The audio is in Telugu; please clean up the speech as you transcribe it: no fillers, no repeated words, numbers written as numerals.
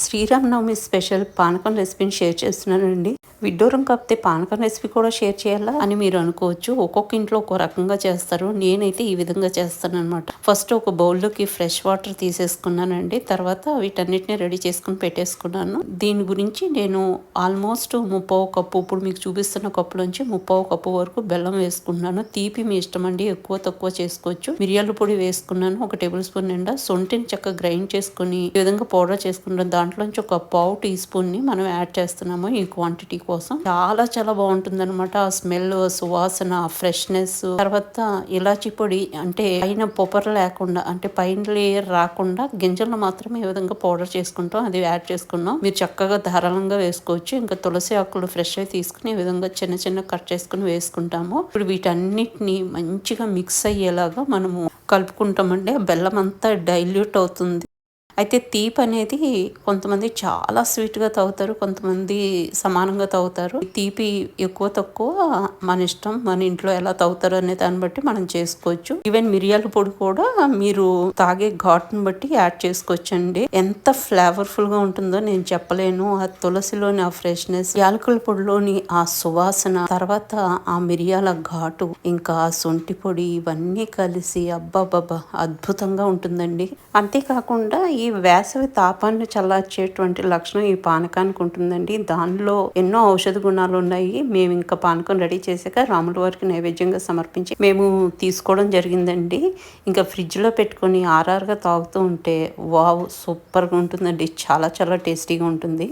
శ్రీరామనవమి స్పెషల్ పానకం రెసిపీని షేర్ చేస్తున్నానండి. విడ్డూరం కాకపోతే పానకం రెసిపీ కూడా షేర్ చేయాలా అని మీరు అనుకోవచ్చు. ఒక్కొక్క ఇంట్లో ఒక్కో రకంగా చేస్తారు. నేనైతే ఈ విధంగా చేస్తాను అనమాట. ఫస్ట్ ఒక బౌల్లోకి ఫ్రెష్ వాటర్ తీసేసుకున్నానండి. తర్వాత వీటన్నిటిని రెడీ చేసుకుని పెట్టేసుకున్నాను. దీని గురించి నేను ఆల్మోస్ట్ 3/4 కప్పు, ఇప్పుడు మీకు చూపిస్తున్న కప్పులోంచి 3/4 కప్పు వరకు బెల్లం వేసుకున్నాను. తీపి మీ ఇష్టం అండి, ఎక్కువ తక్కువ చేసుకోవచ్చు. మిరియాల పొడి వేసుకున్నాను. 1 టేబుల్ స్పూన్ నిండా సొంటిని చక్కగా గ్రైండ్ చేసుకుని ఈ విధంగా పౌడర్ చేసుకుంటాం. దాంట్లోంచి ఒక 1/4 టీ స్పూన్ ని మనం యాడ్ చేస్తున్నాము ఈ క్వాంటిటీ కోసం. చాలా చాలా బాగుంటుంది అనమాట. ఆ స్మెల్, సువాసన, ఫ్రెష్నెస్. తర్వాత ఇలాచి పొడి, అంటే పైన పొపర్ లేకుండా, అంటే పైన లేయర్ రాకుండా గింజలను మాత్రమే ఈ విధంగా పౌడర్ చేసుకుంటాం. అది యాడ్ చేసుకున్నాం. మీరు చక్కగా ధారాళంగా వేసుకోవచ్చు. ఇంకా తులసి ఆకులు ఫ్రెష్ అయి తీసుకుని ఈ విధంగా చిన్న చిన్న కట్ చేసుకుని వేసుకుంటాము. ఇప్పుడు వీటన్నిటిని మంచిగా మిక్స్ అయ్యేలాగా మనము కలుపుకుంటామండి. బెల్లం అంతా డైల్యూట్ అవుతుంది. అయితే తీపి అనేది కొంతమంది చాలా స్వీట్గా తాగుతారు, కొంతమంది సమానంగా తాగుతారు. తీపి ఎక్కువ తక్కువ మన ఇష్టం, మన ఇంట్లో ఎలా తాగుతారు అనే దాన్ని బట్టి మనం చేసుకోవచ్చు. ఈవెన్ మిరియాల పొడి కూడా మీరు తాగే ఘాటును బట్టి యాడ్ చేసుకోవచ్చు అండి. ఎంత ఫ్లేవర్ఫుల్ గా ఉంటుందో నేను చెప్పలేను. ఆ తులసిలోని ఆ ఫ్రెష్నెస్, యాలకుల పొడిలోని ఆ సువాసన, తర్వాత ఆ మిరియాల ఘాటు, ఇంకా సొంటి పొడి, ఇవన్నీ కలిసి అబ్బాబ్బా అద్భుతంగా ఉంటుందండి. అంతేకాకుండా ఈ వేసవి తాపాన్ని చల్లార్చేటువంటి లక్షణం ఈ పానకానికి ఉంటుందండి. దానిలో ఎన్నో ఔషధ గుణాలు ఉన్నాయి. మేము ఇంకా పానకం రెడీ చేశాక రాముల వారికి నైవేద్యంగా సమర్పించి మేము తీసుకోవడం జరిగిందండి. ఇంకా ఫ్రిడ్జ్ లో పెట్టుకొని ఆర్ఆర్గా తాగుతూ ఉంటే వావ్, సూపర్ గా ఉంటుందండి. చాలా చాలా టేస్టీగా ఉంటుంది.